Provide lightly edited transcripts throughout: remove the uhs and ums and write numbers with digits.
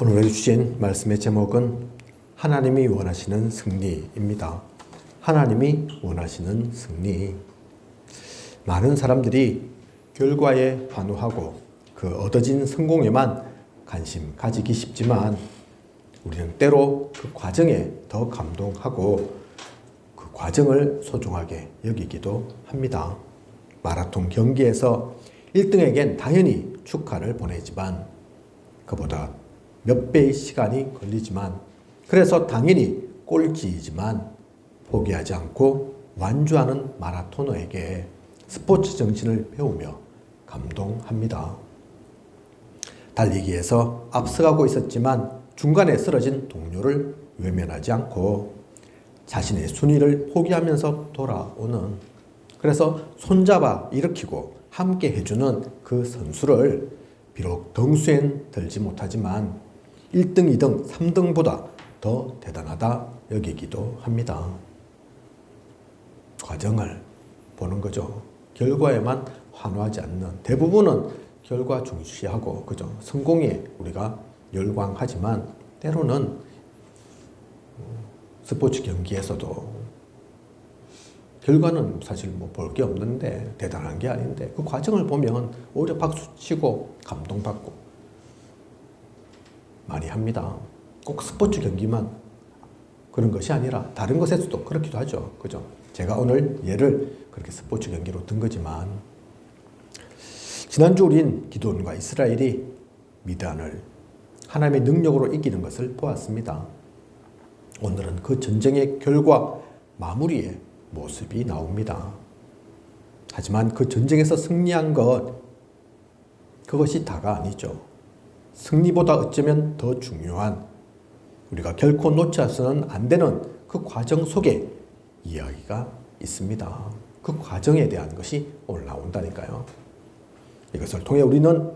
오늘 주신 말씀의 제목은 하나님이 원하시는 승리입니다. 하나님이 원하시는 승리. 많은 사람들이 결과에 환호하고 그 얻어진 성공에만 관심 가지기 쉽지만 우리는 때로 그 과정에 더 감동하고 그 과정을 소중하게 여기기도 합니다. 마라톤 경기에서 1등에겐 당연히 축하를 보내지만 그보다 몇 배의 시간이 걸리지만 그래서 당연히 꼴찌이지만 포기하지 않고 완주하는 마라토너에게 스포츠 정신을 배우며 감동합니다. 달리기에서 앞서가고 있었지만 중간에 쓰러진 동료를 외면하지 않고 자신의 순위를 포기하면서 돌아오는, 그래서 손잡아 일으키고 함께 해주는 그 선수를 비록 등수엔 들지 못하지만 1등, 2등, 3등보다 더 대단하다 여기기도 합니다. 과정을 보는 거죠. 결과에만 환호하지 않는, 대부분은 결과 중시하고 그죠. 성공에 우리가 열광하지만 때로는 스포츠 경기에서도 결과는 사실 뭐 볼 게 없는데 대단한 게 아닌데 그 과정을 보면 오히려 박수 치고 감동받고 많이 합니다. 꼭 스포츠 경기만 그런 것이 아니라 다른 것에서도 그렇기도 하죠. 그죠? 제가 오늘 예를 그렇게 스포츠 경기로 든 거지만 지난주 우린 기드온과 이스라엘이 미디안을 하나님의 능력으로 이기는 것을 보았습니다. 오늘은 그 전쟁의 결과 마무리의 모습이 나옵니다. 하지만 그 전쟁에서 승리한 그것이 다가 아니죠. 승리보다 어쩌면 더 중요한, 우리가 결코 놓쳐서는 안 되는 그 과정 속에 이야기가 있습니다. 그 과정에 대한 것이 오늘 나온다니까요. 이것을 통해 우리는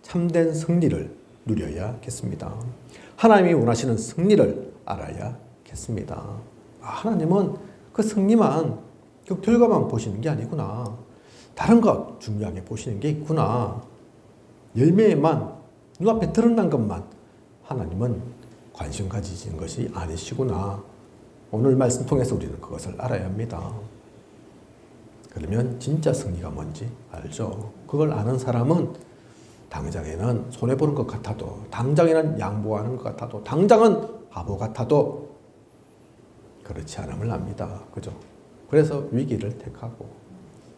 참된 승리를 누려야겠습니다. 하나님이 원하시는 승리를 알아야겠습니다. 하나님은 그 승리만, 그 결과만 보시는 게 아니구나. 다른 것 중요하게 보시는 게 있구나. 열매만, 눈앞에 드러난 것만 하나님은 관심 가지시는 것이 아니시구나. 오늘 말씀 통해서 우리는 그것을 알아야 합니다. 그러면 진짜 승리가 뭔지 알죠. 그걸 아는 사람은 당장에는 손해보는 것 같아도, 당장에는 양보하는 것 같아도, 당장은 바보 같아도 그렇지 않음을 압니다. 그죠? 그래서 위기를 택하고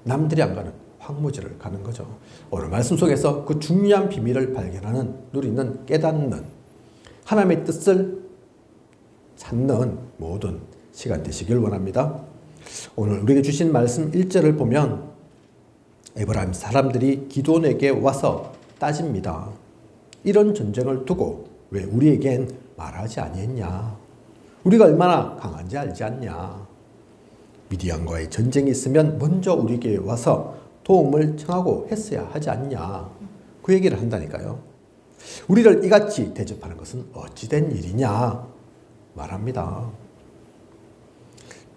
남들이 안 가는 황무지를 가는 거죠. 오늘 말씀 속에서 그 중요한 비밀을 발견하는, 누리는, 깨닫는, 하나님의 뜻을 찾는 모든 시간 되시길 원합니다. 오늘 우리에게 주신 말씀 1절을 보면 에브라임 사람들이 기드온에게 와서 따집니다. 이런 전쟁을 두고 왜 우리에겐 말하지 아니했냐? 우리가 얼마나 강한지 알지 않냐? 미디안과의 전쟁이 있으면 먼저 우리에게 와서 도움을 청하고 했어야 하지 않냐? 그 얘기를 한다니까요. 우리를 이같이 대접하는 것은 어찌된 일이냐? 말합니다.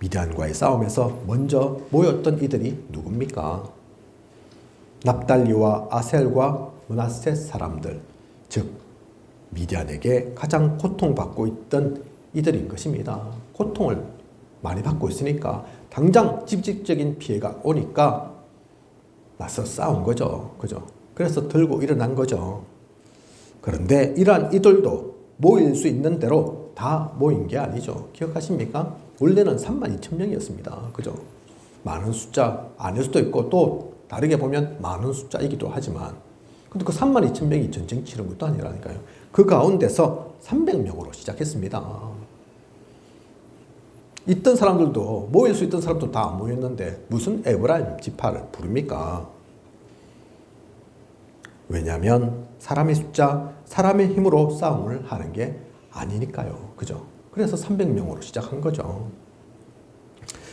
미디안과의 싸움에서 먼저 모였던 이들이 누굽니까? 납달리와 아셀과 므낫세 사람들, 즉 미디안에게 가장 고통받고 있던 이들인 것입니다. 고통을 많이 받고 있으니까 당장 직접적인 피해가 오니까 맞서 싸운 거죠. 그죠? 그래서 들고 일어난 거죠. 그런데 이러한 이들도 모일 수 있는 대로 다 모인 게 아니죠. 기억하십니까? 원래는 32,000명이었습니다. 그죠? 많은 숫자 아닐 수도 있고 또 다르게 보면 많은 숫자이기도 하지만, 근데 그 32,000명이 전쟁 치른 것도 아니라니까요. 그 가운데서 300명으로 시작했습니다. 있던 사람들도, 모일 수 있던 사람도 다 안 모였는데 무슨 에브라임 지파를 부릅니까? 왜냐하면 사람의 숫자, 사람의 힘으로 싸움을 하는 게 아니니까요. 그죠? 그래서 300명으로 시작한 거죠.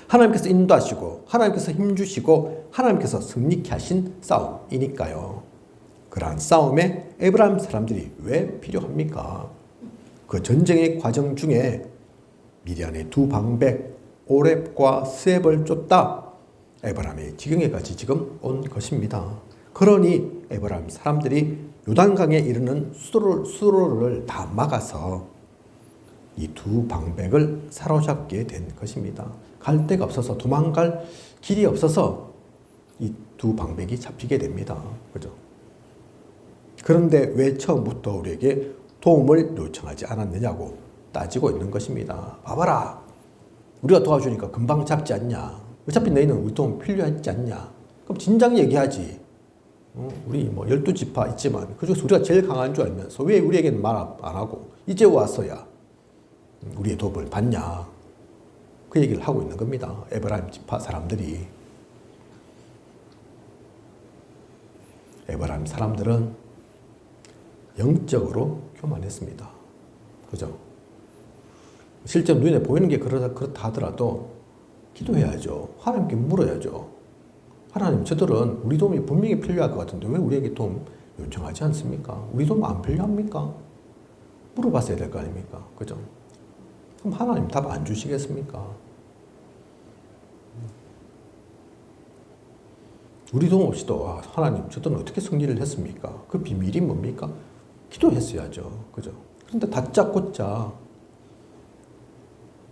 하나님께서 인도하시고 하나님께서 힘주시고 하나님께서 승리케 하신 싸움이니까요. 그러한 싸움에 에브라임 사람들이 왜 필요합니까? 그 전쟁의 과정 중에 미디안의 두 방백 오렙과 스앱을 쫓다 에브라임의 지경에까지 지금 온 것입니다. 그러니 에브라임 사람들이 요단강에 이르는 수로를 다 막아서 이 두 방백을 사로잡게 된 것입니다. 갈 데가 없어서, 도망갈 길이 없어서 이 두 방백이 잡히게 됩니다. 그죠? 그런데 왜 처음부터 우리에게 도움을 요청하지 않았느냐고 따지고 있는 것입니다. 봐봐라. 우리가 도와주니까 금방 잡지 않냐. 어차피 너희는 우리 도움 필요하지 않냐. 그럼 진작 얘기하지. 우리 뭐 12지파 있지만 그중에서 우리가 제일 강한 줄 알면서 왜 우리에게는 말 안 하고 이제 와서야 우리의 도움을 받냐. 그 얘기를 하고 있는 겁니다. 에브라임 지파 사람들이. 에브라임 사람들은 영적으로 교만했습니다. 그죠? 실제 눈에 보이는 게 그렇다 하더라도 기도해야죠. 하나님께 물어야죠. 하나님, 저들은 우리 도움이 분명히 필요할 것 같은데 왜 우리에게 도움 요청하지 않습니까? 우리 도움 안 필요합니까? 물어봤어야 될 거 아닙니까? 그죠? 그럼 하나님 답 안 주시겠습니까? 우리 도움 없이도 하나님, 저들은 어떻게 승리를 했습니까? 그 비밀이 뭡니까? 기도했어야죠. 그죠? 그런데 다짜고짜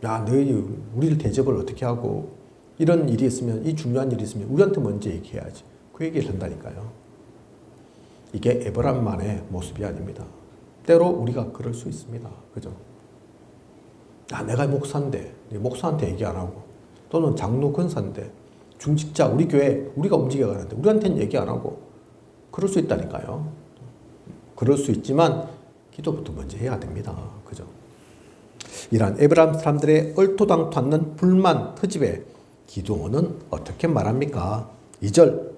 야, 너희 우리를 대접을 어떻게 하고 이런 일이 있으면, 이 중요한 일이 있으면 우리한테 먼저 얘기해야지. 그 얘기를 한다니까요. 이게 에브라임만의 모습이 아닙니다. 때로 우리가 그럴 수 있습니다. 그죠? 야, 내가 목사인데, 목사한테 얘기 안 하고, 또는 장로 권사인데, 중직자, 우리 교회, 우리가 움직여가는데, 우리한테는 얘기 안 하고, 그럴 수 있다니까요. 그럴 수 있지만, 기도부터 먼저 해야 됩니다. 그죠? 이러한 에브라임 사람들의 얼토당토 않는 불만 트집에 기드온은 어떻게 말합니까? 2절,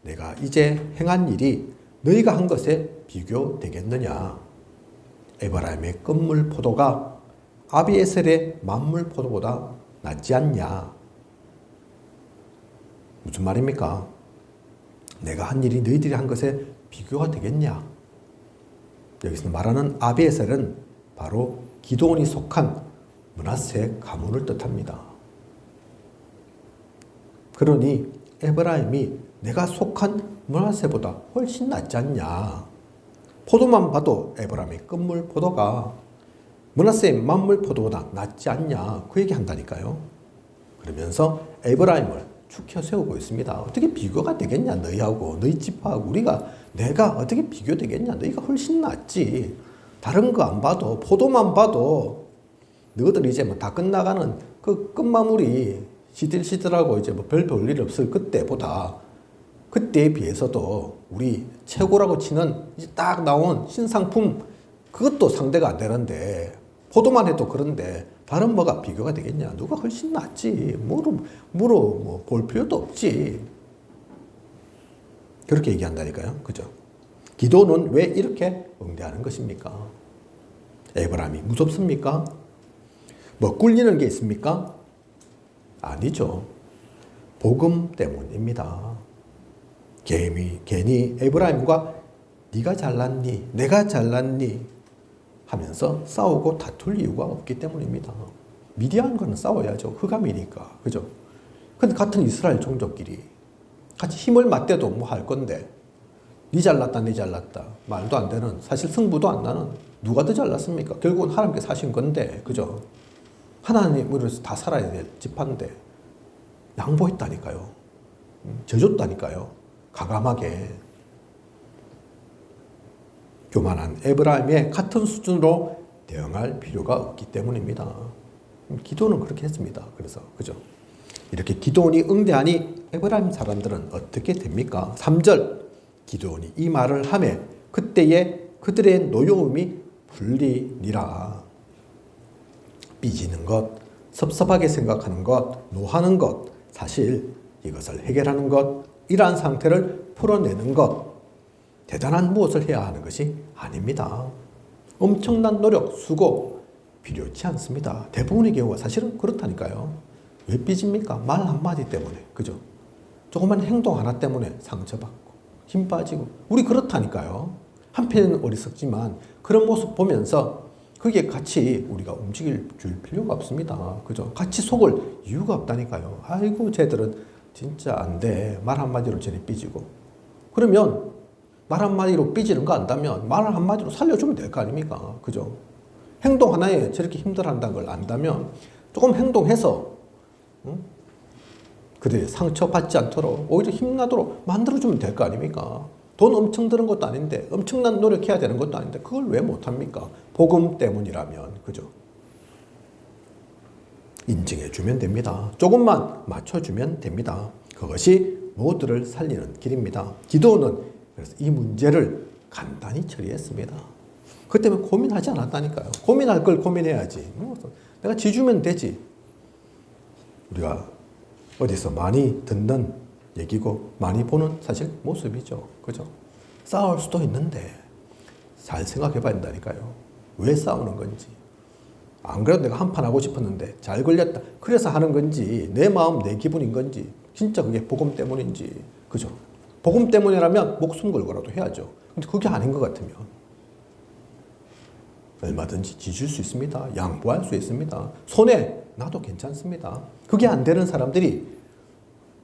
내가 이제 행한 일이 너희가 한 것에 비교되겠느냐? 에브라임의 끝물 포도가 아비에셀의 만물 포도보다 낫지 않냐? 무슨 말입니까? 내가 한 일이 너희들이 한 것에 비교가 되겠냐? 여기서 말하는 아비에셀은 바로 기드온이 속한 므낫세 가문을 뜻합니다. 그러니 에브라임이 내가 속한 므낫세보다 훨씬 낫지 않냐? 포도만 봐도 에브라임의 끝물 포도가 므낫세의 만물 포도보다 낫지 않냐? 그 얘기 한다니까요. 그러면서 에브라임을 축혀 세우고 있습니다. 어떻게 비교가 되겠냐? 너희하고 너희 지파하고 내가 어떻게 비교되겠냐? 너희가 훨씬 낫지. 다른 거 안 봐도 포도만 봐도 너희들 이제 뭐 다 끝나가는 그 끝마무리 시들시들하고 이제 뭐 별 볼 일 없을 그때보다 그때에 비해서도 우리 최고라고 치는 이제 딱 나온 신상품 그것도 상대가 안 되는데 포도만 해도 그런데 다른 뭐가 비교가 되겠냐? 누가 훨씬 낫지. 뭐 볼 필요도 없지. 그렇게 얘기한다니까요. 그죠? 기도는 왜 이렇게 응대하는 것입니까? 에브라임이 무섭습니까? 뭐 꿀리는 게 있습니까? 아니죠. 복음 때문입니다. 괜히 에브라임과 네가 잘났니? 내가 잘났니? 하면서 싸우고 다툴 이유가 없기 때문입니다. 미디안과는 싸워야죠. 흑암이니까. 그죠? 근데 같은 이스라엘 종족끼리 같이 힘을 맞대도 뭐 할 건데 네 잘났다, 네 잘났다. 말도 안 되는, 사실 승부도 안 나는 누가 더 잘났습니까? 결국은 하나님께 사신 건데, 그죠? 하나님으로 다 살아야 될 지파인데 양보했다니까요. 져줬다니까요. 가감하게. 교만한 에브라임의 같은 수준으로 대응할 필요가 없기 때문입니다. 기도는 그렇게 했습니다. 그래서 그죠? 이렇게 기도원이 응대하니 에브라임 사람들은 어떻게 됩니까? 3절, 기도원이 이 말을 하매 그때에 그들의 노여움이 풀리니라. 삐지는 것, 섭섭하게 생각하는 것, 노하는 것, 사실 이것을 해결하는 것, 이러한 상태를 풀어내는 것, 대단한 무엇을 해야 하는 것이 아닙니다. 엄청난 노력, 수고 필요치 않습니다. 대부분의 경우가 사실은 그렇다니까요. 왜 삐집니까? 말 한마디 때문에. 그죠? 조그만 행동 하나 때문에 상처받고 힘 빠지고 우리 그렇다니까요. 한편은 어리석지만 그런 모습 보면서 그게 같이 우리가 움직일 줄 필요가 없습니다. 그죠? 같이 속을 이유가 없다니까요. 아이고 쟤들은 진짜 안 돼. 말 한마디로 쟤네 삐지고. 그러면 말 한마디로 삐지는 거 안다면 말 한마디로 살려주면 될 거 아닙니까? 그죠? 행동 하나에 저렇게 힘들어한다는 걸 안다면 조금 행동해서 그들이 상처받지 않도록 오히려 힘나도록 만들어주면 될 거 아닙니까? 돈 엄청 드는 것도 아닌데 엄청난 노력해야 되는 것도 아닌데 그걸 왜 못합니까? 복음 때문이라면. 그죠? 인증해주면 됩니다. 조금만 맞춰주면 됩니다. 그것이 모두를 살리는 길입니다. 기도는 그래서 이 문제를 간단히 처리했습니다. 그 때문에 고민하지 않았다니까요. 고민할 걸 고민해야지. 내가 지주면 되지. 우리가 어디서 많이 듣는 얘기고 많이 보는 사실 모습이죠. 그죠? 싸울 수도 있는데 잘 생각해 봐야 된다니까요. 왜 싸우는 건지. 안 그래도 내가 한판 하고 싶었는데 잘 걸렸다. 그래서 하는 건지 내 마음 내 기분인 건지 진짜 그게 복음 때문인지. 그죠? 복음 때문이라면 목숨 걸고라도 해야죠. 근데 그게 아닌 것 같으면 얼마든지 지줄 수 있습니다. 양보할 수 있습니다. 손해 나도 괜찮습니다. 그게 안 되는 사람들이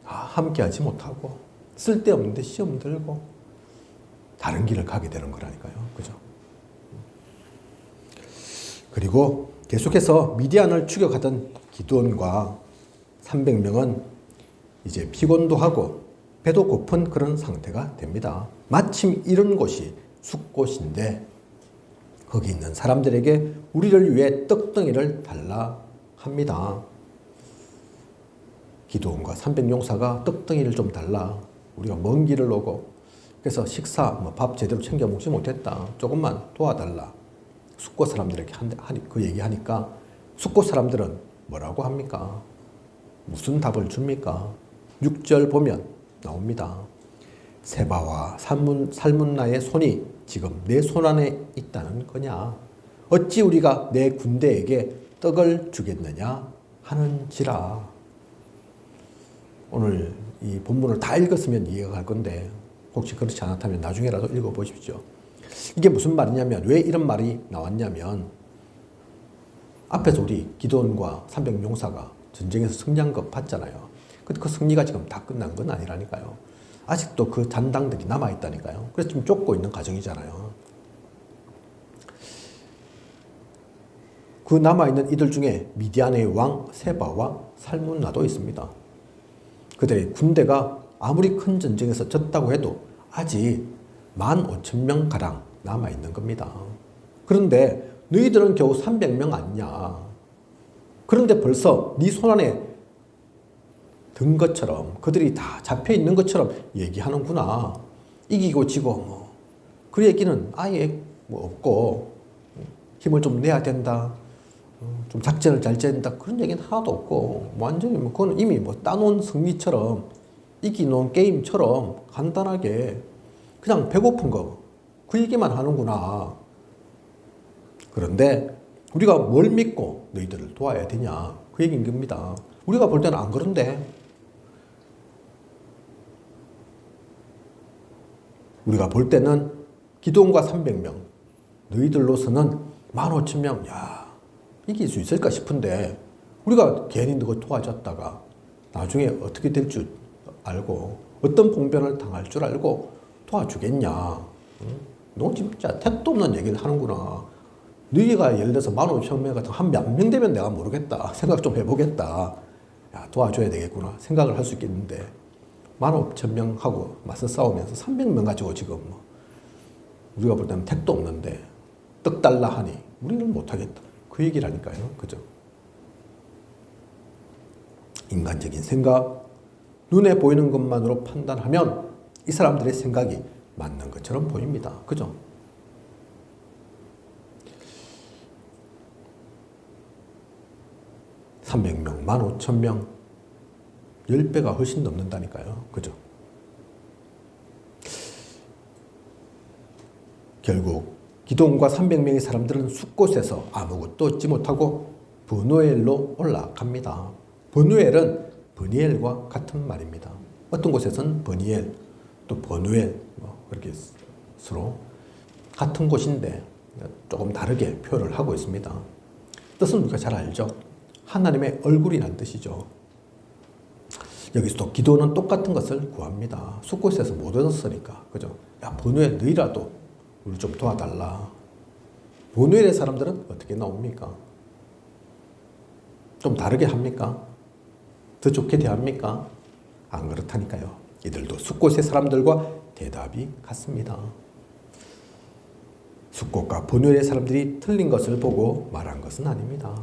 함께 하지 못하고 쓸데없는데 시험 들고 다른 길을 가게 되는 거라니까요. 그죠? 그리고 계속해서 미디안을 추격하던 기드온과 300명은 이제 피곤도 하고 배도 고픈 그런 상태가 됩니다. 마침 이런 곳이 숫곳인데 거기 있는 사람들에게 우리를 위해 떡덩이를 달라 합니다. 기드온과 300용사가 떡덩이를 좀 달라. 우리가 먼 길을 오고 그래서 식사, 밥 제대로 챙겨 먹지 못했다. 조금만 도와달라. 숫곳 사람들에게 그 얘기하니까 숫곳 사람들은 뭐라고 합니까? 무슨 답을 줍니까? 6절 보면 나옵니다. 세바와 살문나의 손이 지금 내 손 안에 있다는 거냐? 어찌 우리가 내 군대에게 떡을 주겠느냐 하는지라. 오늘 이 본문을 다 읽었으면 이해가 갈 건데 혹시 그렇지 않았다면 나중에라도 읽어보십시오. 이게 무슨 말이냐면 왜 이런 말이 나왔냐면 앞에서 우리 기드온과 300용사가 전쟁에서 승리한 거 봤잖아요. 근데 그 승리가 지금 다 끝난 건 아니라니까요. 아직도 그 잔당들이 남아있다니까요. 그래서 지금 쫓고 있는 과정이잖아요. 그 남아있는 이들 중에 미디안의 왕 세바와 살문나도 있습니다. 그들의 군대가 아무리 큰 전쟁에서 졌다고 해도 아직 15,000명가량 남아있는 겁니다. 그런데 너희들은 겨우 300명 아니냐. 그런데 벌써 네 손 안에 든 것처럼 그들이 다 잡혀있는 것처럼 얘기하는구나. 이기고 지고 그 얘기는 아예 없고 힘을 좀 내야 된다. 좀 작전을 잘 짜야 된다. 그런 얘기는 하나도 없고 완전히 그건 이미 따놓은 승리처럼 이기놓은 게임처럼 간단하게 그냥 배고픈 거 그 얘기만 하는구나. 그런데 우리가 뭘 믿고 너희들을 도와야 되냐 그 얘기인 겁니다. 우리가 볼 때는 안 그런데 우리가 볼 때는 기드온과 300명 너희들로서는 15,000명 야 이길 수 있을까 싶은데 우리가 괜히 너가 도와줬다가 나중에 어떻게 될 줄 알고 어떤 봉변을 당할 줄 알고 도와주겠냐. 너 진짜 택도 없는 얘기를 하는구나. 너희가 예를 들어서 15,000명 같은 한 몇 명 되면 내가 모르겠다. 생각 좀 해보겠다. 야, 도와줘야 되겠구나. 생각을 할 수 있겠는데 15,000명하고 맞서 싸우면서 300명 가지고 지금 우리가 볼 때는 택도 없는데 떡 달라 하니 우리는 못하겠다. 그 얘기라니까요. 그죠? 인간적인 생각, 눈에 보이는 것만으로 판단하면 이 사람들의 생각이 맞는 것처럼 보입니다. 그죠? (300명) (15,000명) 10배가 훨씬 넘는다니까요. 그죠? 결국 기드온과 300명의 사람들은 숫곳에서 아무것도 얻지 못하고 브누엘로 올라갑니다. 브누엘은 버니엘과 같은 말입니다. 어떤 곳에서는 버니엘, 또 버누엘 그렇게 서로 같은 곳인데 조금 다르게 표현을 하고 있습니다. 뜻은 우리가 잘 알죠. 하나님의 얼굴이란 뜻이죠. 여기서도 기도는 똑같은 것을 구합니다. 숫곳에서 못 얻었으니까. 그죠? 야, 번우엘 너희라도 우리 좀 도와달라. 번우엘의 사람들은 어떻게 나옵니까? 좀 다르게 합니까? 더 좋게 대합니까? 안 그렇다니까요. 이들도 숫곳의 사람들과 대답이 같습니다. 숫곳과 번우엘의 사람들이 틀린 것을 보고 말한 것은 아닙니다.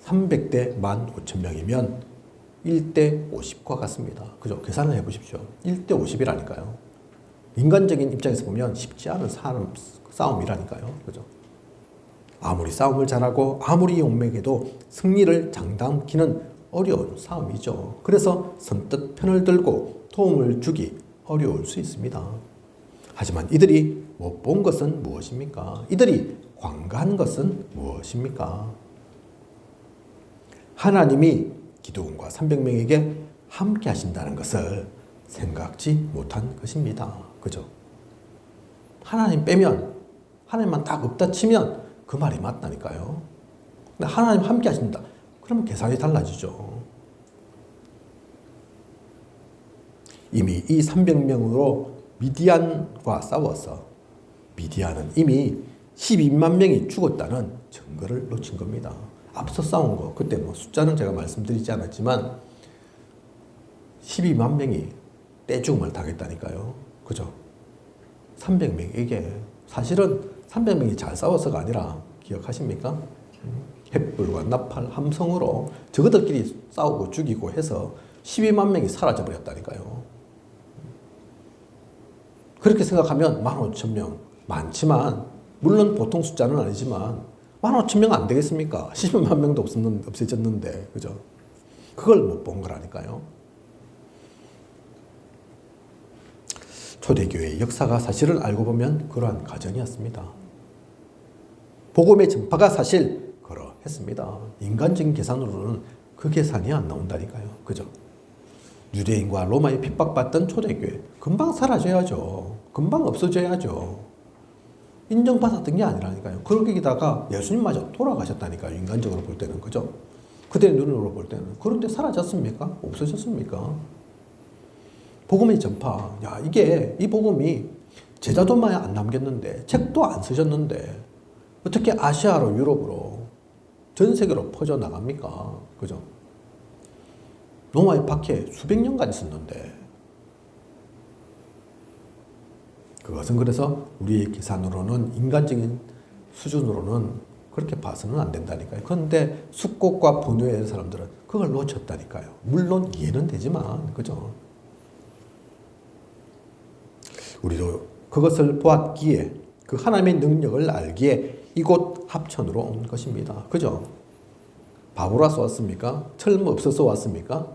300대 15,000명이면 1대 50과 같습니다. 그죠? 계산을 해보십시오. 1대 50이라니까요. 인간적인 입장에서 보면 쉽지 않은 싸움이라니까요. 그죠? 아무리 싸움을 잘하고 아무리 용맹해도 승리를 장담키는 어려운 싸움이죠. 그래서 선뜻 편을 들고 도움을 주기 어려울 수 있습니다. 하지만 이들이 못 본 것은 무엇입니까? 이들이 관가한 것은 무엇입니까? 하나님이 기드온과 300명에게 함께 하신다는 것을 생각지 못한 것입니다. 그죠? 하나님 빼면, 하나님만 딱 없다 치면 그 말이 맞다니까요. 근데 하나님 함께 하신다. 그러면 계산이 달라지죠. 이미 이 300명으로 미디안과 싸워서 미디안은 이미 12만 명이 죽었다는 증거를 놓친 겁니다. 앞서 싸운 거, 그때 뭐 숫자는 제가 말씀드리지 않았지만 12만 명이 떼죽음을 당했다니까요. 그죠? 300명에게 사실은 300명이 잘 싸워서가 아니라 기억하십니까? 횃불과 나팔, 함성으로 저그들끼리 싸우고 죽이고 해서 12만 명이 사라져 버렸다니까요. 그렇게 생각하면 15,000명 많지만 물론 보통 숫자는 아니지만 15,000명 안 되겠습니까? 12만 명도 없어졌는데 그죠? 그걸 못 본 거라니까요. 초대교회의 역사가 사실을 알고 보면 그러한 가정이었습니다. 복음의 전파가 사실 그러했습니다. 인간적인 계산으로는 그 계산이 안 나온다니까요. 그죠? 유대인과 로마에 핍박받던 초대교회 금방 사라져야죠. 금방 없어져야죠. 인정받았던 게 아니라니까요. 그러기다가 예수님마저 돌아가셨다니까요. 인간적으로 볼 때는. 그죠? 그들의 눈으로 볼 때는. 그런데 사라졌습니까? 없어졌습니까? 복음의 전파. 야, 이 복음이 제자도만 안 남겼는데, 책도 안 쓰셨는데, 어떻게 아시아로, 유럽으로, 전 세계로 퍼져나갑니까? 그죠? 로마의 박해 수백 년간 있었는데, 그것은 그래서 우리의 계산으로는, 인간적인 수준으로는 그렇게 봐서는 안 된다니까요. 그런데 숫곳과 번우의 사람들은 그걸 놓쳤다니까요. 물론 이해는 되지만, 그죠? 우리도 그것을 보았기에, 그 하나님의 능력을 알기에 이곳 합천으로 온 것입니다. 그죠? 바보라서 왔습니까? 철무 없어서 왔습니까?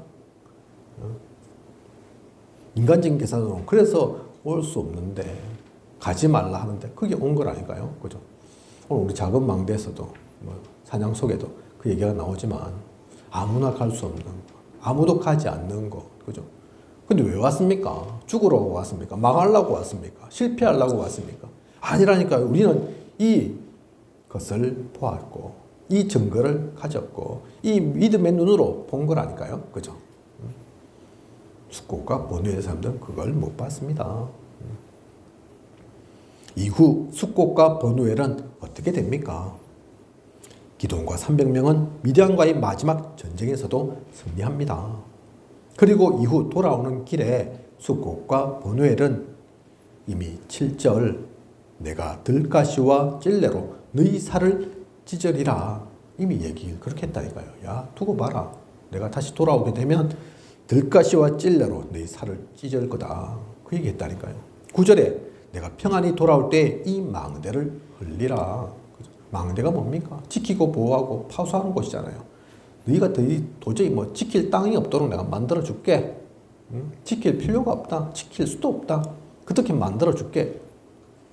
인간적인 계산으로는 그래서 올 수 없는데 가지 말라 하는데 그게 온 거라니까요. 그죠? 오늘 우리 작은 망대에서도 뭐 사냥 속에도 그 얘기가 나오지만 아무나 갈 수 없는 거, 아무도 가지 않는 거, 그죠? 근데 왜 왔습니까? 죽으러 왔습니까? 망하려고 왔습니까? 실패하려고 왔습니까? 아니라니까요. 우리는 이 것을 보았고 이 증거를 가졌고 이 믿음의 눈으로 본 거라니까요. 그죠? 숫곳과 번우의 사람들은 그걸 못 봤습니다. 이후 숫곳과 번우엘은 어떻게 됩니까? 기드온과 300명은 미디안과의 마지막 전쟁에서도 승리합니다. 그리고 이후 돌아오는 길에 숫곳과 번우엘은 이미 7절 내가 들가시와 찔레로 너희 살을 찢으리라 이미 얘기를 그렇게 했다니까요. 야 두고 봐라. 내가 다시 돌아오게 되면 들가시와 찔레로 너희 살을 찢을 거다. 그 얘기 했다니까요. 9절에 내가 평안히 돌아올 때 이 망대를 흘리라. 망대가 뭡니까? 지키고 보호하고 파수하는 곳이잖아요. 너희가 도저히 뭐 지킬 땅이 없도록 내가 만들어 줄게. 지킬 필요가 없다. 지킬 수도 없다. 그렇게 만들어 줄게.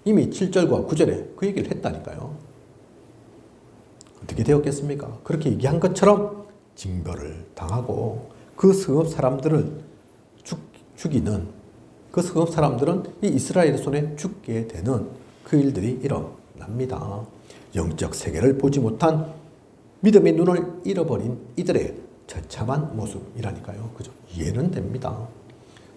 이미 7절과 9절에 그 얘기를 했다니까요. 어떻게 되었겠습니까? 그렇게 얘기한 것처럼 징벌을 당하고 그 성읍 사람들을 죽이는 그 성읍 사람들은 이 이스라엘의 손에 죽게 되는 그 일들이 일어납니다. 영적 세계를 보지 못한 믿음의 눈을 잃어버린 이들의 처참한 모습이라니까요. 그죠? 이해는 됩니다.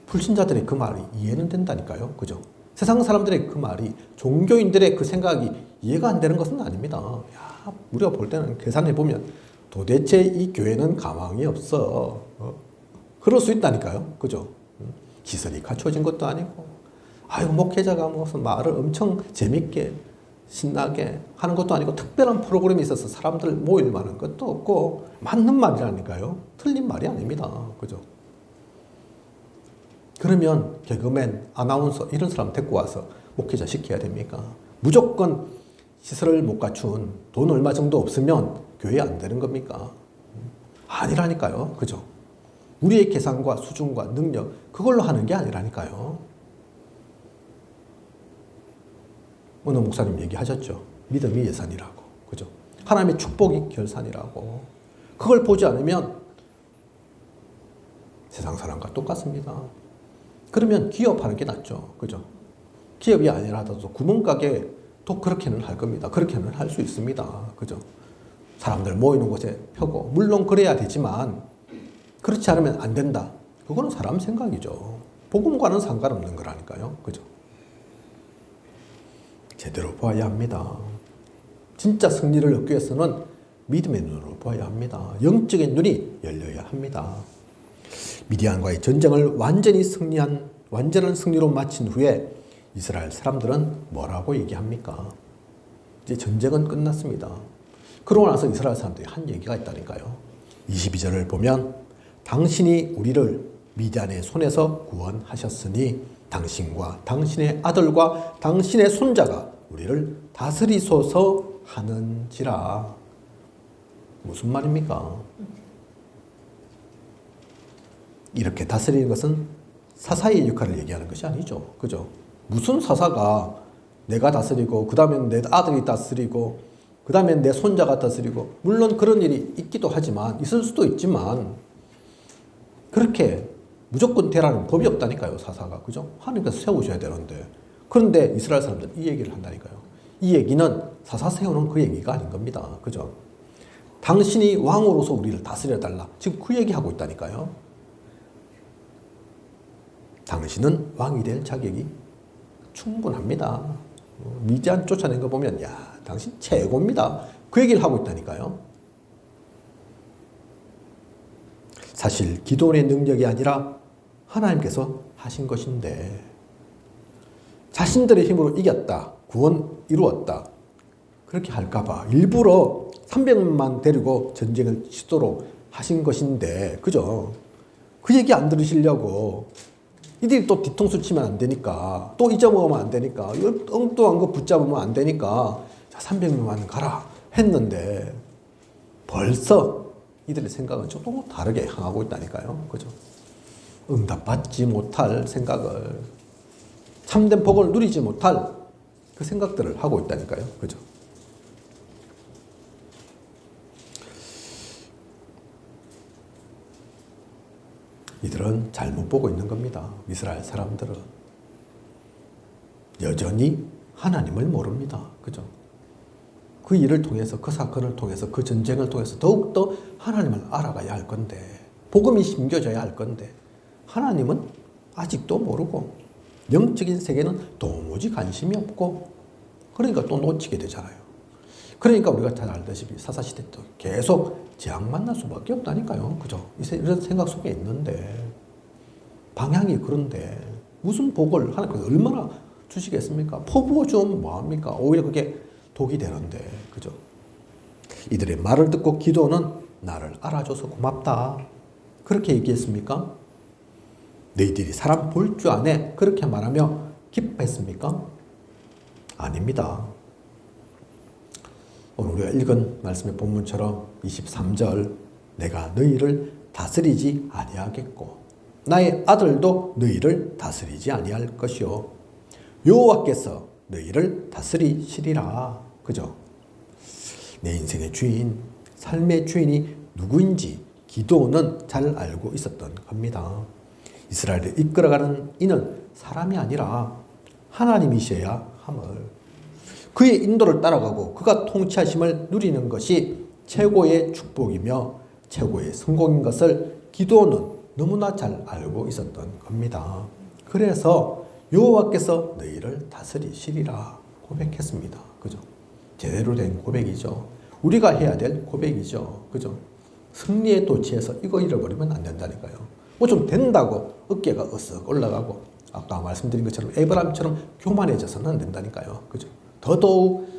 불신자들의 그 말이 이해는 된다니까요. 그죠? 세상 사람들의 그 말이, 종교인들의 그 생각이 이해가 안 되는 것은 아닙니다. 야, 우리가 볼 때는 계산해 보면 도대체 이 교회는 가망이 없어. 그럴 수 있다니까요. 그죠? 시설이 갖춰진 것도 아니고, 아이고, 목회자가 무슨 말을 엄청 재밌게 신나게 하는 것도 아니고, 특별한 프로그램이 있어서 사람들 모일 만한 것도 없고, 맞는 말이라니까요. 틀린 말이 아닙니다. 그죠? 그러면 개그맨, 아나운서 이런 사람 데리고 와서 목회자 시켜야 됩니까? 무조건 시설을 못 갖춘, 돈 얼마 정도 없으면 교회 안 되는 겁니까? 아니라니까요. 그죠? 우리의 계산과 수준과 능력, 그걸로 하는 게 아니라니까요. 어느 목사님 얘기하셨죠. 믿음이 예산이라고. 그죠? 하나님의 축복이 결산이라고. 그걸 보지 않으면 세상 사람과 똑같습니다. 그러면 기업하는 게 낫죠. 그죠? 기업이 아니라 하더라도 구멍가게 또 그렇게는 할 겁니다. 그렇게는 할 수 있습니다. 그죠? 사람들 모이는 곳에 펴고, 물론 그래야 되지만, 그렇지 않으면 안 된다. 그거는 사람 생각이죠. 복음과는 상관없는 거라니까요. 그죠? 제대로 보아야 합니다. 진짜 승리를 얻기 위해서는 믿음의 눈으로 보아야 합니다. 영적인 눈이 열려야 합니다. 미디안과의 전쟁을 완전한 승리로 마친 후에 이스라엘 사람들은 뭐라고 얘기합니까? 이제 전쟁은 끝났습니다. 그러고 나서 이스라엘 사람들이 한 얘기가 있다니까요. 22절을 보면 당신이 우리를 미디안의 손에서 구원하셨으니 당신과 당신의 아들과 당신의 손자가 우리를 다스리소서 하는지라. 무슨 말입니까? 이렇게 다스리는 것은 사사의 역할을 얘기하는 것이 아니죠. 그죠? 무슨 사사가 내가 다스리고, 그 다음에 내 아들이 다스리고, 그 다음에 내 손자가 다스리고, 물론 그런 일이 있기도 하지만, 있을 수도 있지만, 그렇게 무조건 되라는 법이 없다니까요, 사사가. 그죠? 하나님께서 세우셔야 되는데. 그런데 이스라엘 사람들은 이 얘기를 한다니까요. 이 얘기는 사사 세우는 그 얘기가 아닌 겁니다. 그죠? 당신이 왕으로서 우리를 다스려달라. 지금 그 얘기하고 있다니까요. 당신은 왕이 될 자격이 충분합니다. 미디안 쫓아낸 거 보면, 야, 당신 최고입니다. 그 얘기를 하고 있다니까요. 사실 기도원의 능력이 아니라 하나님께서 하신 것인데, 자신들의 힘으로 이겼다, 구원 이루었다, 그렇게 할까봐 일부러 300만 데리고 전쟁을 치도록 하신 것인데, 그죠? 그 얘기 안 들으시려고 이들이 또 뒤통수 치면 안 되니까, 또 잊어먹으면 안 되니까, 엉뚱한 거 붙잡으면 안 되니까, 자, 300만 가라 했는데, 벌써 이들의 생각은 조금 다르게 향하고 있다니까요. 그죠? 응답받지 못할 생각을, 참된 복을 누리지 못할 그 생각들을 하고 있다니까요. 그죠? 이들은 잘못 보고 있는 겁니다. 이스라엘 사람들은. 여전히 하나님을 모릅니다. 그죠? 그 일을 통해서, 그 사건을 통해서, 그 전쟁을 통해서 더욱더 하나님을 알아가야 할 건데, 복음이 심겨져야 할 건데, 하나님은 아직도 모르고, 영적인 세계는 도무지 관심이 없고, 그러니까 또 놓치게 되잖아요. 그러니까 우리가 잘 알다시피 사사시대 때 계속 재앙 만날 수밖에 없다니까요. 그죠? 이런 생각 속에 있는데, 방향이 그런데, 무슨 복을 하나님께서 얼마나 주시겠습니까? 퍼부어 주면 뭐합니까? 오히려 그게 독이 되는데, 그죠? 이들의 말을 듣고 기도는 나를 알아줘서 고맙다. 그렇게 얘기했습니까? 너희들이 사람 볼 줄 아네. 그렇게 말하며 기뻐했습니까? 아닙니다. 오늘 우리가 읽은 말씀의 본문처럼 23절, 내가 너희를 다스리지 아니하겠고 나의 아들도 너희를 다스리지 아니할 것이요 여호와께서 너희를 다스리시리라. 그죠? 내 인생의 주인, 삶의 주인이 누구인지 기도는 잘 알고 있었던 겁니다. 이스라엘을 이끌어가는 이는 사람이 아니라 하나님이셔야 함을, 그의 인도를 따라가고 그가 통치하심을 누리는 것이 최고의 축복이며 최고의 성공인 것을 기도는 너무나 잘 알고 있었던 겁니다. 그래서 여호와께서 너희를 다스리시리라 고백했습니다. 그죠? 제대로 된 고백이죠. 우리가 해야 될 고백이죠. 그죠? 승리에 도취해서 이거 잃어버리면 안 된다니까요. 뭐 좀 된다고 어깨가 으쓱 올라가고 아까 말씀드린 것처럼 에브라임처럼 교만해져서는 안 된다니까요. 그죠? 더더욱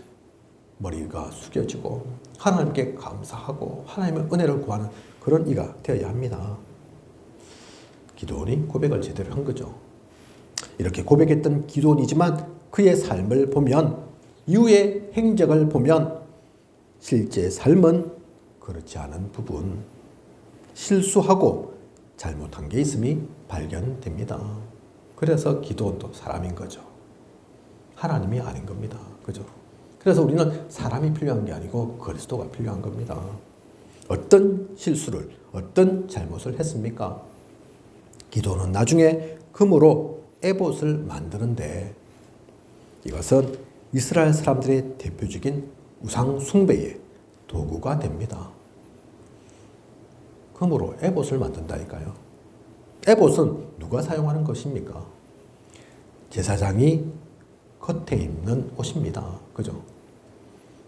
머리가 숙여지고 하나님께 감사하고 하나님의 은혜를 구하는 그런 이가 되어야 합니다. 기도원이 고백을 제대로 한 거죠. 이렇게 고백했던 기도원이지만 그의 삶을 보면, 이후의 행적을 보면 실제 삶은 그렇지 않은 부분, 실수하고 잘못한 게 있음이 발견됩니다. 그래서 기도원도 사람인 거죠. 하나님이 아닌 겁니다. 그죠? 그래서 우리는 사람이 필요한 게 아니고 그리스도가 필요한 겁니다. 어떤 실수를, 어떤 잘못을 했습니까? 기도는 나중에 금으로 에봇을 만드는데, 이것은 이스라엘 사람들의 대표적인 우상 숭배의 도구가 됩니다. 금으로 에봇을 만든다니까요. 에봇은 누가 사용하는 것입니까? 제사장이 겉에 입는 옷입니다. 그죠?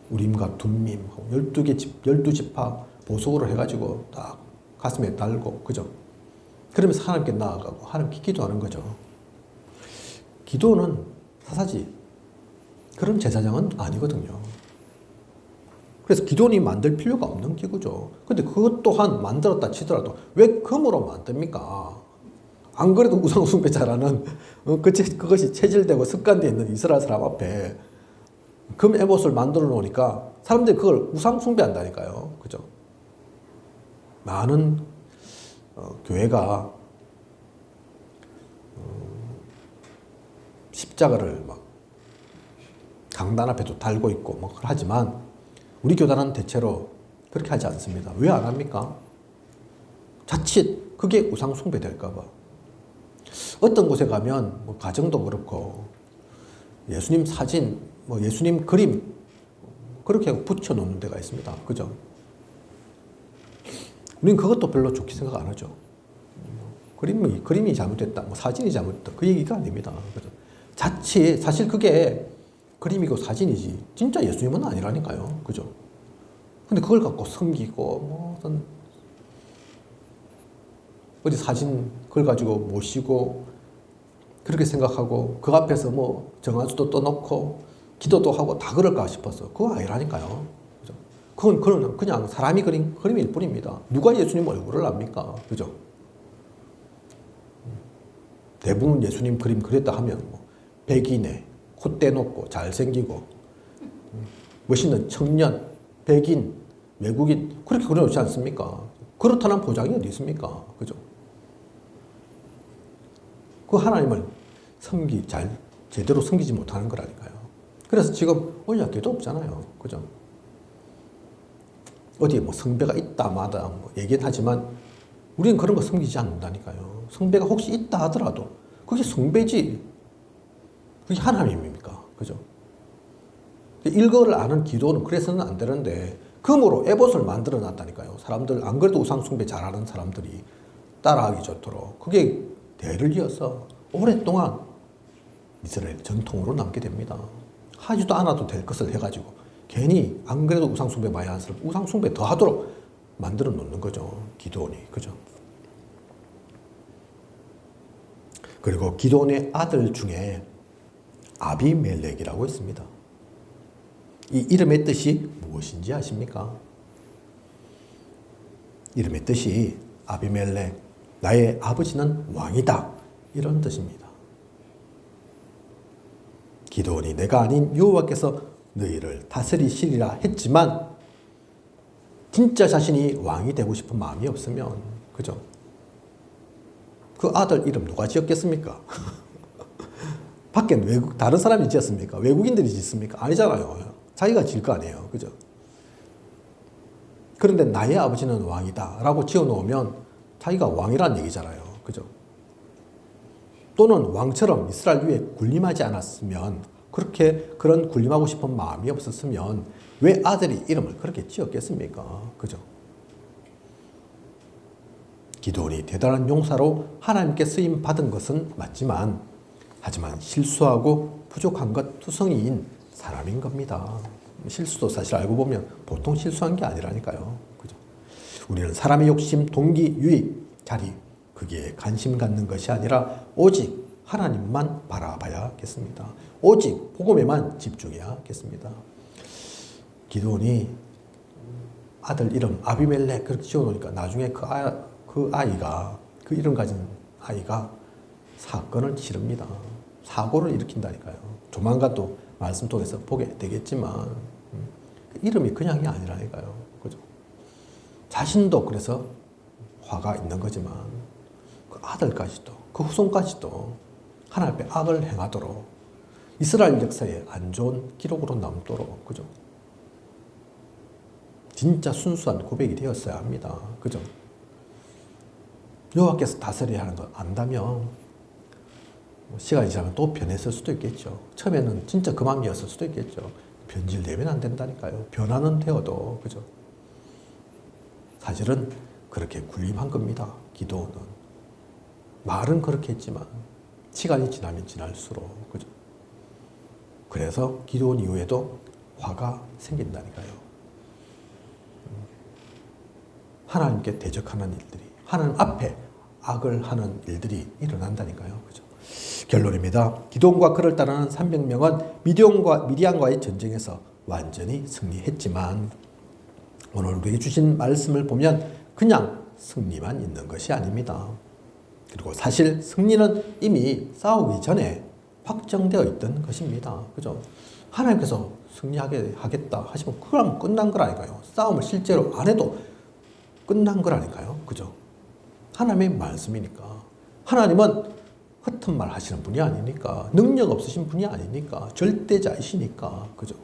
우림과 둠밈, 12지파 보석으로 해가지고 딱 가슴에 달고, 그죠? 그러면서 하나님께 나아가고 하나님께 기도하는 거죠. 기도는 사사지 그런 제사장은 아니거든요. 그래서 기도원이 만들 필요가 없는 기구죠. 근데 그것 또한 만들었다 치더라도 왜 금으로 만듭니까? 안 그래도 우상숭배 잘하는 그것이 체질되고 습관되어 있는 이스라엘 사람 앞에 금 에봇을 만들어 놓으니까 사람들이 그걸 우상숭배한다니까요. 그죠? 많은 교회가 십자가를 막 강단 앞에도 달고 있고 뭐 하지만 우리 교단은 대체로 그렇게 하지 않습니다. 왜 안 합니까? 자칫 그게 우상숭배 될까 봐. 어떤 곳에 가면 뭐 가정도 그렇고 예수님 사진, 뭐 예수님 그림 그렇게 붙여 놓는 데가 있습니다. 그죠? 우리는 그것도 별로 좋게 생각 안 하죠. 그림이 잘못됐다, 뭐 사진이 잘못됐다 그 얘기가 아닙니다. 그죠? 자칫 사실 그게 그림이고 사진이지 진짜 예수님은 아니라니까요. 그죠? 근데 그걸 갖고 섬기고 뭐 어디 사진 그걸 가지고 모시고 그렇게 생각하고 그 앞에서 뭐 정한수도 떠놓고 기도도 하고 다 그럴까 싶었어. 그거 아니라니까요. 그죠? 그건 그냥 사람이 그린 그림일 뿐입니다. 누가 예수님 얼굴을 압니까? 그죠? 대부분 예수님 그림 그렸다 하면 뭐 백인에 콧대 높고 잘생기고 멋있는 청년, 백인, 외국인 그렇게 그려놓지 않습니까? 그렇다는 보장이 어디 있습니까? 그죠? 그 하나님을 제대로 섬기지 못하는 거라니까요. 그래서 지금 언약궤도 없잖아요. 그죠? 어디에 뭐 성배가 있다 마다 뭐 얘기는 하지만 우리는 그런 거 섬기지 않는다니까요. 성배가 혹시 있다 하더라도 그게 성배지 그게 하나님입니까? 그죠? 일거를 아는 기도는 그래서는 안 되는데 금으로 에봇을 만들어 놨다니까요. 사람들 안 그래도 우상숭배 잘하는 사람들이 따라하기 좋도록 그게 대를 이어서 오랫동안 이스라엘 전통으로 남게 됩니다. 하지도 않아도 될 것을 해가지고 괜히 안 그래도 우상숭배 많이 하는 사람 우상숭배 더 하도록 만들어 놓는 거죠. 기도원이. 그죠? 그리고 기도원의 아들 중에 아비멜렉이라고 있습니다. 이 이름의 뜻이 무엇인지 아십니까? 이름의 뜻이 아비멜렉, 나의 아버지는 왕이다. 이런 뜻입니다. 기도원이 내가 아닌 여호와께서 너희를 다스리시리라 했지만 진짜 자신이 왕이 되고 싶은 마음이 없으면 그죠? 그 아들 이름 누가 지었겠습니까? 밖엔 다른 사람이 지었습니까? 외국인들이 짓습니까? 아니잖아요. 자기가 지을 거 아니에요. 그죠? 그런데 나의 아버지는 왕이다 라고 지어놓으면 자기가 왕이란 얘기잖아요. 그죠? 또는 왕처럼 이스라엘 위에 군림하지 않았으면 그런 군림하고 싶은 마음이 없었으면 왜 아들이 이름을 그렇게 지었겠습니까? 그죠? 기도원이 대단한 용사로 하나님께 쓰임 받은 것은 맞지만, 하지만 실수하고 부족한 것 투성이인 사람인 겁니다. 실수도 사실 알고 보면 보통 실수한 게 아니라니까요. 그죠? 우리는 사람의 욕심, 동기, 유익, 자리, 거기에 관심 갖는 것이 아니라 오직 하나님만 바라봐야겠습니다. 오직 복음에만 집중해야겠습니다. 기드온이 아들 이름 아비멜렉 그렇게 지어놓으니까 나중에 그 아이가, 그 이름 가진 아이가 사건을 치릅니다. 사고를 일으킨다니까요. 조만간 또 말씀 통해서 보게 되겠지만 그 이름이 그냥이 아니라니까요. 그죠? 자신도 그래서 화가 있는 거지만 그 아들까지도, 그 후손까지도 하나님 앞에 악을 행하도록 이스라엘 역사에 안 좋은 기록으로 남도록, 그죠? 진짜 순수한 고백이 되었어야 합니다. 그죠? 여호와께서 다스려야 하는 걸 안다면 시간이 지나면 또 변했을 수도 있겠죠. 처음에는 진짜 그 마음이었을 수도 있겠죠. 변질되면 안 된다니까요. 변화는 되어도, 그죠? 사실은 그렇게 군림한 겁니다. 기도는. 말은 그렇게 했지만 시간이 지나면 지날수록, 그죠? 그래서 기도원 이후에도 화가 생긴다니까요. 하나님께 대적하는 일들이, 하나님 앞에 악을 하는 일들이 일어난다니까요. 그죠? 결론입니다. 기도원과 그를 따르는 300명은 미디안과의 전쟁에서 완전히 승리했지만 오늘 우리에게 주신 말씀을 보면 그냥 승리만 있는 것이 아닙니다. 그리고 사실 승리는 이미 싸우기 전에 확정되어 있던 것입니다. 그죠? 하나님께서 승리하게 하겠다 하시면 그럼 끝난 거라니까요. 싸움을 실제로 안 해도 끝난 거라니까요. 그죠? 하나님의 말씀이니까. 하나님은 허튼 말 하시는 분이 아니니까. 능력 없으신 분이 아니니까. 절대자이시니까. 그죠?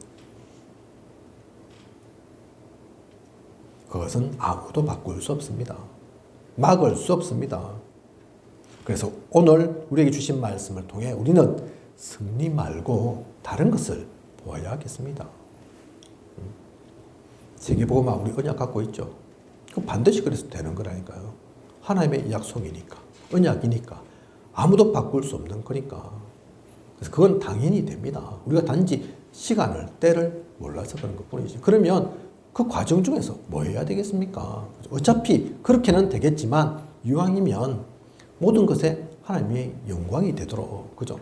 그것은 아무도 바꿀 수 없습니다. 막을 수 없습니다. 그래서 오늘 우리에게 주신 말씀을 통해 우리는 승리 말고 다른 것을 보아야겠습니다. 세계복음화 우리 언약 갖고 있죠. 그 반드시 그래서 되는 거라니까요. 하나님의 약속이니까, 언약이니까, 아무도 바꿀 수 없는 거니까. 그래서 그건 당연히 됩니다. 우리가 단지 시간을, 때를 몰라서 그런 것 뿐이지. 그러면 그 과정 중에서 뭐 해야 되겠습니까? 어차피 그렇게는 되겠지만 이왕이면 모든 것에 하나님의 영광이 되도록, 그죠?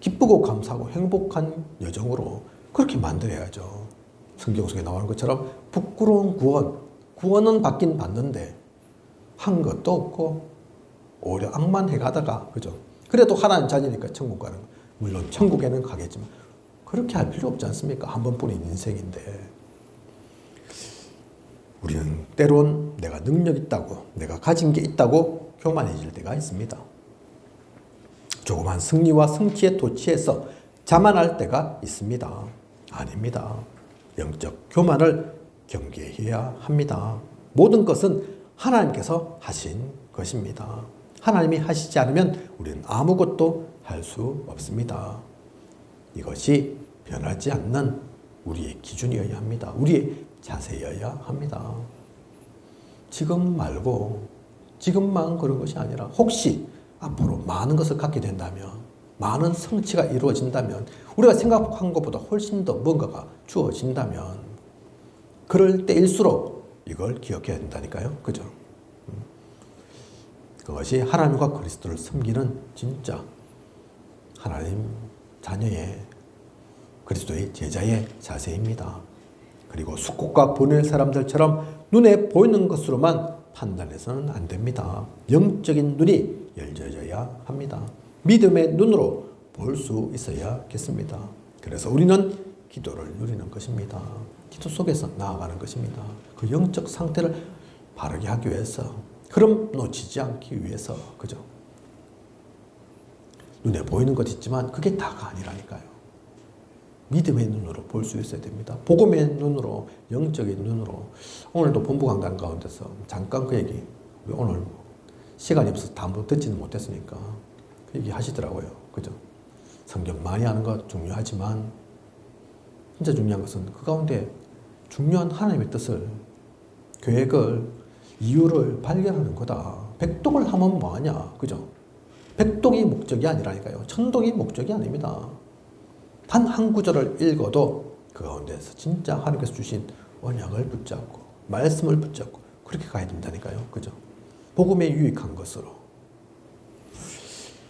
기쁘고 감사하고 행복한 여정으로 그렇게 만들어야죠. 성경 속에 나오는 것처럼 부끄러운 구원은 받긴 받는데 한 것도 없고 오히려 악만 해가다가, 그죠? 그래도 하나님 자녀니까 천국 가는 거. 물론 천국에는 가겠지만 그렇게 할 필요 없지 않습니까? 한 번뿐인 인생인데. 우리는 때론 내가 능력 있다고, 내가 가진 게 있다고 교만해질 때가 있습니다. 조그만 승리와 성취에 도취해서 자만할 때가 있습니다. 아닙니다. 영적 교만을 경계해야 합니다. 모든 것은 하나님께서 하신 것입니다. 하나님이 하시지 않으면 우리는 아무것도 할 수 없습니다. 이것이 변하지 않는 우리의 기준이어야 합니다. 우리의 자세여야 합니다. 지금 말고 지금만 그런 것이 아니라 혹시 앞으로 많은 것을 갖게 된다면, 많은 성취가 이루어진다면, 우리가 생각한 것보다 훨씬 더 뭔가가 주어진다면 그럴 때일수록 이걸 기억해야 된다니까요. 그죠? 그것이 하나님과 그리스도를 섬기는 진짜 하나님 자녀의, 그리스도의 제자의 자세입니다. 그리고 숙곡과 보낼 사람들처럼 눈에 보이는 것으로만 판단해서는 안 됩니다. 영적인 눈이 열려져야 합니다. 믿음의 눈으로 볼 수 있어야겠습니다. 그래서 우리는 기도를 누리는 것입니다. 기도 속에서 나아가는 것입니다. 그 영적 상태를 바르게 하기 위해서, 흐름 놓치지 않기 위해서, 그죠? 눈에 보이는 것 있지만 그게 다가 아니라니까요. 믿음의 눈으로 볼 수 있어야 됩니다. 복음의 눈으로, 영적인 눈으로. 오늘도 본부 강단 가운데서 잠깐 그 얘기, 오늘 시간이 없어서 다 듣지는 못했으니까 그 얘기 하시더라고요. 그죠? 성경 많이 하는 것 중요하지만 진짜 중요한 것은 그 가운데 중요한 하나님의 뜻을, 계획을, 이유를 발견하는 거다. 백독을 하면 뭐하냐, 그죠? 백독이 목적이 아니라니까요. 천독이 목적이 아닙니다. 단 한 구절을 읽어도 그 가운데서 진짜 하나님께서 주신 언약을 붙잡고 말씀을 붙잡고 그렇게 가야 된다니까요. 그죠? 복음에 유익한 것으로.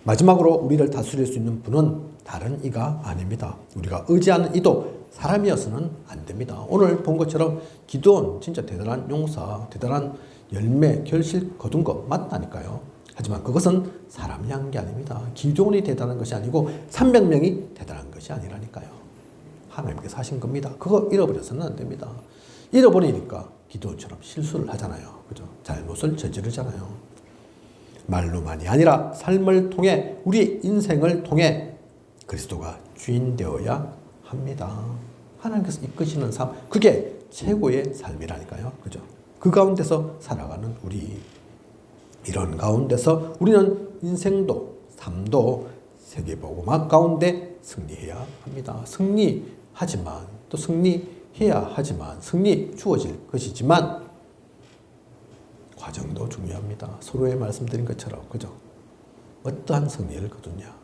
마지막으로 우리를 다스릴 수 있는 분은 다른 이가 아닙니다. 우리가 의지하는 이도 사람이어서는 안 됩니다. 오늘 본 것처럼 기도는 진짜 대단한 용사, 대단한 열매, 결실 거둔 거 맞다니까요. 하지만 그것은 사람이 한 게 아닙니다. 기도원이 대단한 것이 아니고 300명이 대단한 것이 아니라니까요. 하나님께서 하신 겁니다. 그거 잃어버려서는 안 됩니다. 잃어버리니까 기도원처럼 실수를 하잖아요. 그죠? 잘못을 저지르잖아요. 말로만이 아니라 삶을 통해 우리 인생을 통해 그리스도가 주인 되어야 합니다. 하나님께서 이끄시는 삶, 그게 최고의 삶이라니까요. 그죠? 그 가운데서 살아가는 우리. 이런 가운데서 우리는 인생도 삶도 세계복음화 가운데 승리해야 합니다. 승리하지만 또 승리해야 하지만 승리 주어질 것이지만 과정도 중요합니다. 서로의 말씀드린 것처럼 그죠? 어떠한 승리를 거두냐.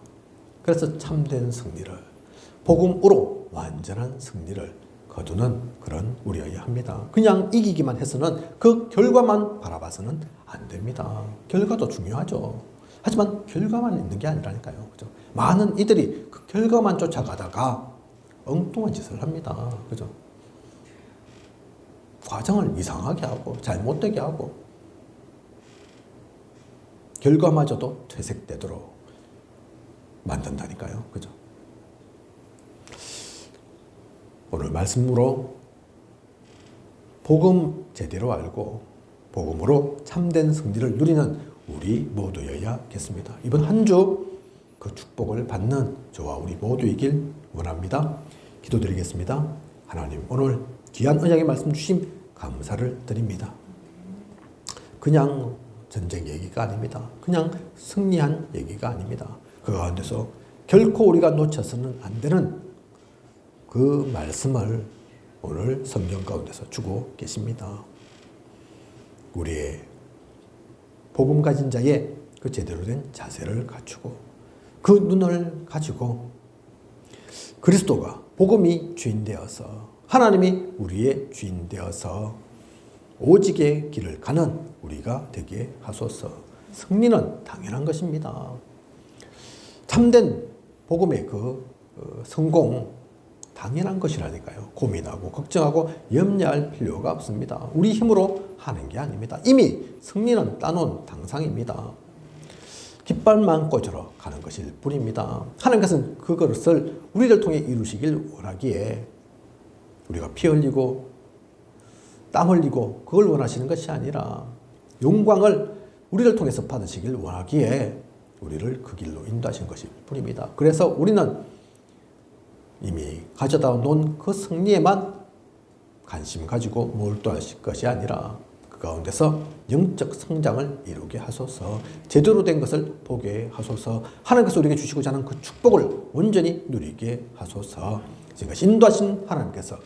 그래서 참된 승리를 복음으로 완전한 승리를 거두는 그런 우리여야 합니다. 그냥 이기기만 해서는 그 결과만 바라봐서는 안 됩니다. 결과도 중요하죠. 하지만 결과만 있는 게 아니라니까요. 그죠? 많은 이들이 그 결과만 쫓아가다가 엉뚱한 짓을 합니다. 그죠? 과정을 이상하게 하고 잘못되게 하고 결과마저도 퇴색되도록 만든다니까요. 그죠? 오늘 말씀으로 복음 제대로 알고 복음으로 참된 승리를 누리는 우리 모두여야겠습니다. 이번 한 주 그 축복을 받는 저와 우리 모두이길 원합니다. 기도드리겠습니다. 하나님, 오늘 귀한 언약의 말씀 주심 감사를 드립니다. 그냥 전쟁 얘기가 아닙니다. 그냥 승리한 얘기가 아닙니다. 그 가운데서 결코 우리가 놓쳐서는 안 되는 그 말씀을 오늘 성경 가운데서 주고 계십니다. 우리의 복음 가진 자의 그 제대로 된 자세를 갖추고 그 눈을 가지고 그리스도가 복음이 주인 되어서 하나님이 우리의 주인 되어서 오직의 길을 가는 우리가 되게 하소서. 승리는 당연한 것입니다. 참된 복음의 그 성공 당연한 것이라니까요. 고민하고 걱정하고 염려할 필요가 없습니다. 우리 힘으로 하는 게 아닙니다. 이미 승리는 따놓은 당상입니다. 깃발만 꽂으러 가는 것일 뿐입니다. 하나님께서는 그것을 우리를 통해 이루시길 원하기에 우리가 피 흘리고 땀 흘리고 그걸 원하시는 것이 아니라 영광을 우리를 통해서 받으시길 원하기에 우리를 그 길로 인도하신 것일 뿐입니다. 그래서 우리는 이미 가져다 놓은 그 승리에만 관심 가지고 몰두할 것이 아니라 그 가운데서 영적 성장을 이루게 하소서. 제대로 된 것을 보게 하소서. 하나님께서 우리에게 주시고자 하는 그 축복을 온전히 누리게 하소서. 지금까지 인도하신 하나님께서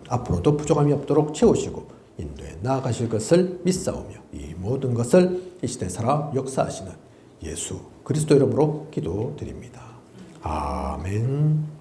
앞으로도 부족함이 없도록 채우시고 인도에 나아가실 것을 믿사오며 이 모든 것을 이 시대에 살아 역사하시는 예수 그리스도 이름으로 기도드립니다. 아멘.